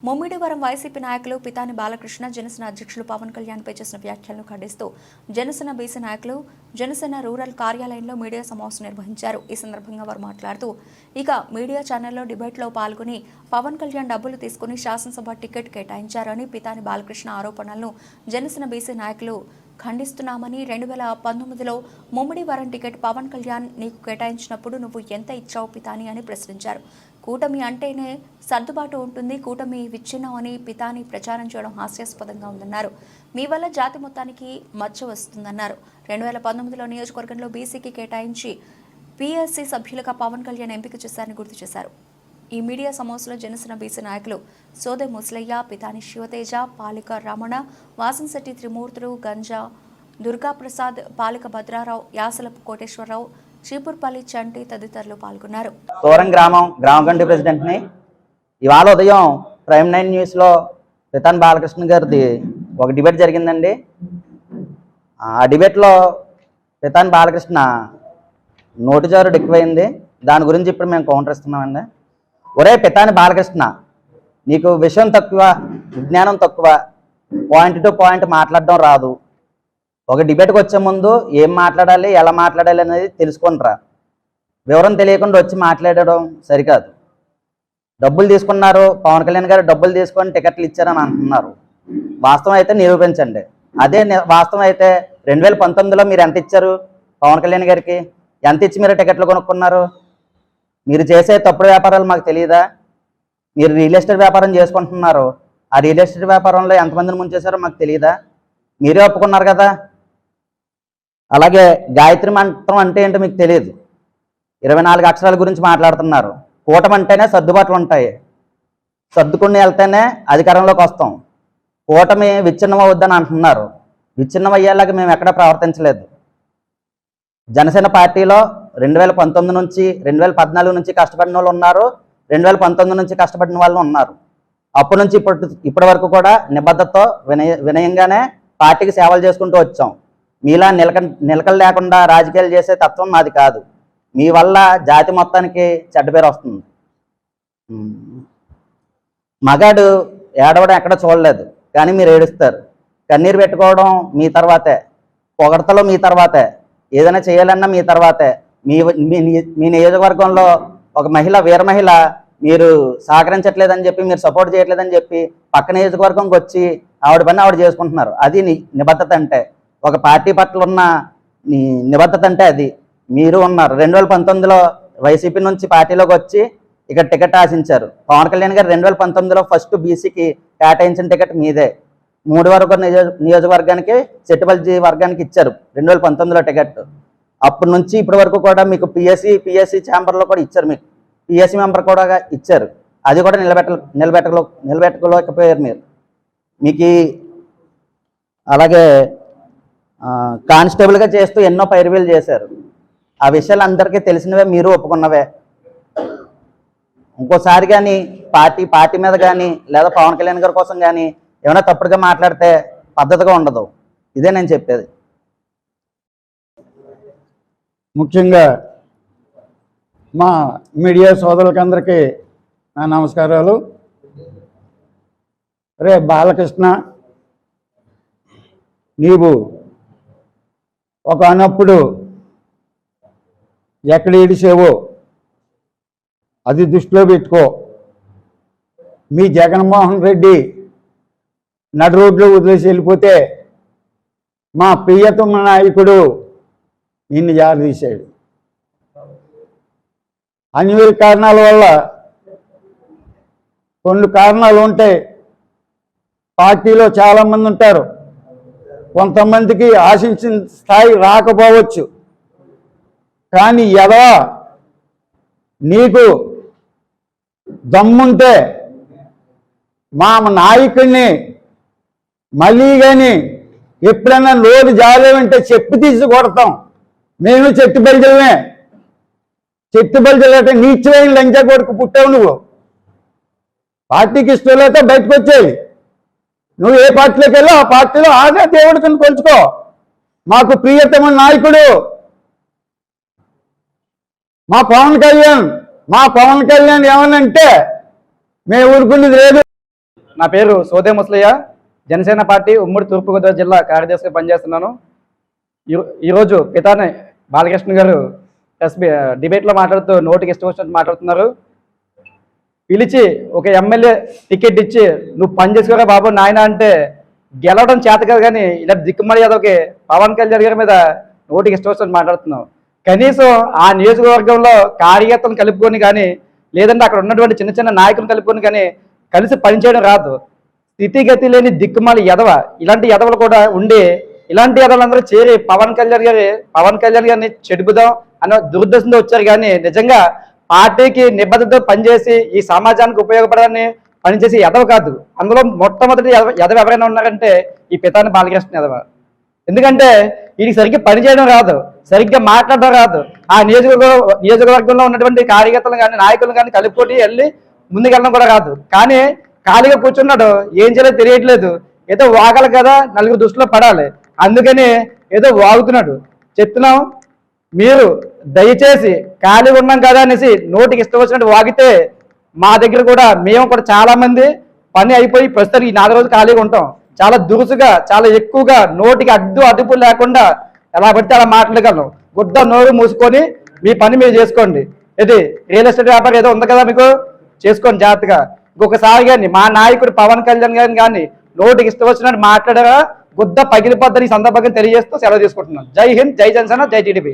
Mummidivaram YCP నాయకులు పితాని బాలకృష్ణ జనసేన అధ్యక్షులు పవన్ కళ్యాణ్ పై చేసిన వ్యాఖ్యలను ఖండిస్తూ జనసేన బీసీ నాయకులు జనసేన రూరల్ కార్యాలయంలో మీడియా సమావేశం నిర్వహించారు. ఈ సందర్భంగా వారు మాట్లాడుతూ ఇక మీడియా ఛానల్లో డిబేట్లో పాల్గొని పవన్ కళ్యాణ్ డబ్బులు తీసుకుని శాసనసభ టికెట్ కేటాయించారని పితాని బాలకృష్ణ ఆరోపణలను జనసేన బీసీ నాయకులు ఖండిస్తున్నామని 2019లో ముమ్మిడివరం టికెట్ పవన్ కళ్యాణ్ నీకు కేటాయించినప్పుడు నువ్వు ఎంత ఇచ్చావు పితాని అని ప్రశ్నించారు. కూటమి అంటేనే సర్దుబాటు ఉంటుంది, కూటమి విచ్ఛిన్నం అని పితాని ప్రచారం చేయడం హాస్యాస్పదంగా ఉందన్నారు. మీ వల్ల జాతి మొత్తానికి మచ్చ వస్తుందన్నారు. 2019లో నియోజకవర్గంలో బీసీకి కేటాయించి పీఎస్సీ సభ్యులుగా పవన్ కళ్యాణ్ ఎంపిక చేశారని గుర్తు చేశారు. ఈ మీడియా సమావేశంలో జనసేన బీసీ నాయకులు సోదె ముసలయ్య, పితాని శివతేజ, పాలిక రమణ, వాసంశెట్టి త్రిమూర్తులు, గంజా దుర్గాప్రసాద్, పాలిక భద్రారావు, యాసలపు కోటేశ్వరరావు, చీపుర్పల్లి చంటి తదితరులు పాల్గొన్నారు. తోరం గ్రామ కమిటీ ప్రెసిడెంట్ని. ఇవాళ ఉదయం ప్రైమ్ 9 న్యూస్లో పితాని బాలకృష్ణ గారిది ఒక డిబేట్ జరిగిందండి. ఆ డిబేట్లో పితాని బాలకృష్ణ నోటి జారుడు ఎక్కువైంది. దాని గురించి ఇప్పుడు మేము కౌంటర్ ఇస్తున్నామండి. ఒరే పితాని బాలకృష్ణ, నీకు విషయం తక్కువ, విజ్ఞానం తక్కువ, పాయింట్ టు పాయింట్ మాట్లాడడం రాదు. ఒక డిబేట్కి వచ్చే ముందు ఏం మాట్లాడాలి, ఎలా మాట్లాడాలి అనేది తెలుసుకుంటారా. వివరం తెలియకుండా వచ్చి మాట్లాడడం సరికాదు. డబ్బులు తీసుకున్నారు, పవన్ కళ్యాణ్ గారు డబ్బులు తీసుకొని టికెట్లు ఇచ్చారని అంటున్నారు. వాస్తవం అయితే నిరూపించండి. అదే వాస్తవం అయితే 2019లో మీరు ఎంత ఇచ్చారు పవన్ కళ్యాణ్ గారికి? ఎంత ఇచ్చి మీరు టికెట్లు కొనుక్కున్నారు? మీరు చేసే తప్పుడు వ్యాపారాలు మాకు తెలియదా? మీరు రియల్ ఎస్టేట్ వ్యాపారం చేసుకుంటున్నారు. ఆ రియల్ ఎస్టేట్ వ్యాపారంలో ఎంతమందిని ముంచేశారో మాకు తెలియదా? మీరే ఒప్పుకున్నారు కదా. అలాగే గాయత్రి మంత్రం అంటే ఏంటో మీకు తెలియదు. 24 అక్షరాల గురించి మాట్లాడుతున్నారు. కూటమి అంటేనే సర్దుబాట్లు ఉంటాయి, సర్దుకుని వెళ్తేనే అధికారంలోకి వస్తాం. కూటమి విచ్ఛిన్నం అవుద్దని అంటున్నారు. విచ్ఛిన్నం అయ్యేలాగా మేము ఎక్కడా ప్రవర్తించలేదు. జనసేన పార్టీలో 2019 నుంచి 2014 నుంచి కష్టపడిన వాళ్ళు ఉన్నారు, 2019 నుంచి కష్టపడిన వాళ్ళు ఉన్నారు. అప్పటి నుంచి ఇప్పటి వరకు కూడా నిబద్ధతతో వినయంగానే పార్టీకి సేవలు చేసుకుంటూ వచ్చాం. మీలా నిలకలు లేకుండా రాజకీయాలు చేసే తత్వం మాది కాదు. మీ వల్ల జాతి మొత్తానికి చెడ్డ పేరు వస్తుంది. మగాడు ఏడవడం ఎక్కడ చూడలేదు, కానీ మీరు ఏడుస్తారు. కన్నీరు పెట్టుకోవడం మీ తర్వాతే, పొగడతలో మీ తర్వాతే, ఏదైనా చేయాలన్నా మీ తర్వాతే. మీ నియోజకవర్గంలో ఒక మహిళ, వీర మహిళ మీరు సహకరించట్లేదని చెప్పి, మీరు సపోర్ట్ చేయట్లేదని చెప్పి పక్క నియోజకవర్గంకి వచ్చి ఆవిడ పని ఆవిడ చేసుకుంటున్నారు. అది నిబద్ధత అంటే. ఒక పార్టీ పట్ల ఉన్న నిబద్ధత అంటే అది. మీరు ఉన్నారు. 2019లో వైసీపీ నుంచి పార్టీలోకి వచ్చి ఇక్కడ టికెట్ ఆశించారు. పవన్ కళ్యాణ్ గారు 2019లో ఫస్ట్ బీసీకి కేటాయించిన టికెట్ మీదే. 3 నియోజకవర్గానికి, చెట్టుపల్లి వర్గానికి ఇచ్చారు 2019లో టికెట్. అప్పటి నుంచి ఇప్పటి వరకు కూడా మీకు పిఎస్సి ఛాంబర్లో కూడా ఇచ్చారు. మీకు పిఎస్సి మెంబర్ కూడా ఇచ్చారు. అది కూడా నిలబెట్టుకోలేకపోయారు మీరు. మీకు అలాగే కానిస్టేబుల్గా చేస్తూ ఎన్నో పైరువీలు చేశారు. ఆ విషయాలు అందరికీ తెలిసినవే, మీరు ఒప్పుకున్నవే. ఇంకోసారి కానీ పార్టీ మీద కానీ లేదా పవన్ కళ్యాణ్ గారి కోసం కానీ ఏమైనా తప్పుడుగా మాట్లాడితే పద్ధతిగా ఉండదు. ఇదే నేను చెప్పేది. ముఖ్యంగా మా మీడియా సోదరులకందరికీ నా నమస్కారాలు. రే బాలకృష్ణ, నీవు ఒకనప్పుడు ఎక్కడ ఏడిసేవో అది దృష్టిలో పెట్టుకో. మీ జగన్మోహన్ రెడ్డి నడు రోడ్లో వదిలేసి వెళ్ళిపోతే మా ప్రియతమ నాయకుడు నిన్ను జారదీశాడు. అనివార్య కారణాల వల్ల కొన్ని కారణాలు ఉంటాయి. పార్టీలో చాలామంది ఉంటారు. కొంతమందికి ఆశించిన స్థాయి రాకపోవచ్చు. కానీ నీకు దమ్ముంటే మా నాయకుడిని మళ్ళీ కానీ ఎప్పుడైనా నోరు జాలేమంటే చెప్పి తీసి కొడతాం. మేము చెట్టు బలిజలమే. చెట్టు బలిజలంటే నీచమైన లంచా కొడుకు పుట్టావు నువ్వు. పార్టీకి ఇష్టం లేక బయటకు వచ్చేది. నువ్వు ఏ పార్టీలోకి వెళ్ళో ఆ పార్టీలో ఆగా దేవుడి కింద కొలుచుకో. మాకు ప్రియతమ నాయకుడు మా పవన్ కళ్యాణ్ ఏమనంటే మేము ఊరుకునేది లేదు. నా పేరు సోదే ముసలయ్య, జనసేన పార్టీ ఉమ్మడి తూర్పుగోదావరి జిల్లా కార్యదర్శిగా పనిచేస్తున్నాను. ఈరోజు పితాని బాలకృష్ణ గారు డిబేట్లో మాట్లాడుతూ నోటికి ఇష్టం వచ్చినట్టు మాట్లాడుతున్నారు. పిలిచి ఒక ఎమ్మెల్యే టికెట్ ఇచ్చి నువ్వు పని చేసుకోరా బాబు నాయన అంటే గెలవడం చేత కాదు, కానీ ఇలా దిక్కుమడి యాదవ్కి పవన్ కళ్యాణ్ గారి మీద నోటికి ఇష్టం వచ్చినట్టు మాట్లాడుతున్నావు. కనీసం ఆ నియోజకవర్గంలో కార్యకర్తలను కలుపుకొని కానీ, లేదంటే అక్కడ ఉన్నటువంటి చిన్న చిన్న నాయకులను కలుపుకొని కానీ కలిసి పనిచేయడం రాదు. స్థితిగతి లేని దిక్కుమాలి ఎదవ, ఇలాంటి ఎదవలు కూడా ఉండి ఇలాంటి ఎదవలందరూ చేరి పవన్ కళ్యాణ్ గారిని చెడుపుదాం అన్న దురుద్దేశంతో వచ్చారు. కానీ నిజంగా పార్టీకి నిబద్ధతతో పనిచేసి ఈ సమాజానికి ఉపయోగపడాలని పనిచేసి ఎదవ కాదు. అందులో మొట్టమొదటి ఎదవ ఎవరైనా ఉన్నారంటే ఈ పితాని బాలకృష్ణ ఎదవ. ఎందుకంటే వీడికి సరిగ్గా పనిచేయడం రాదు, సరిగ్గా మాట్లాడడం రాదు. ఆ నియోజకవర్గంలో ఉన్నటువంటి కార్యకర్తలు కానీ నాయకులు కానీ కలుపుకొని వెళ్ళి ముందుకెళ్ళడం కూడా రాదు. కానీ ఖాళీగా కూర్చున్నాడు, ఏం చేయాలో తెలియట్లేదు. ఏదో వాగాలి కదా, నలుగురు దృష్టిలో పడాలి, అందుకని ఏదో వాగుతున్నాడు. చెప్తున్నాం, మీరు దయచేసి ఖాళీగా ఉన్నాం కదా అనేసి నోటికి ఇష్టం వచ్చినట్టు వాగితే మా దగ్గర కూడా మేము కూడా చాలా మంది పని అయిపోయి ప్రస్తుతానికి 4 రోజులు ఖాళీగా ఉంటాం. చాలా దురుసుగా, చాలా ఎక్కువగా నోటికి అదుపు లేకుండా ఎలా పడితే అలా మాట్లాడగలం. గుడ్డ నోరు మూసుకొని మీ పని మీరు చేసుకోండి. ఇది రియల్ ఎస్టేట్ వ్యాపారం ఏదో ఉంది కదా, మీకు చేసుకోండి జాగ్రత్తగా. ఇంకొకసారి కానీ మా నాయకుడు పవన్ కళ్యాణ్ గారిని కానీ నోటికి ఇష్టం వచ్చినట్టు మాట్లాడారా గుద్ద పగిలిపోద్దని ఈ సందర్భంగా తెలియజేస్తూ సెలవు తీసుకుంటున్నాను. జై హింద్, జై జనసేన, జై టీడీపీ.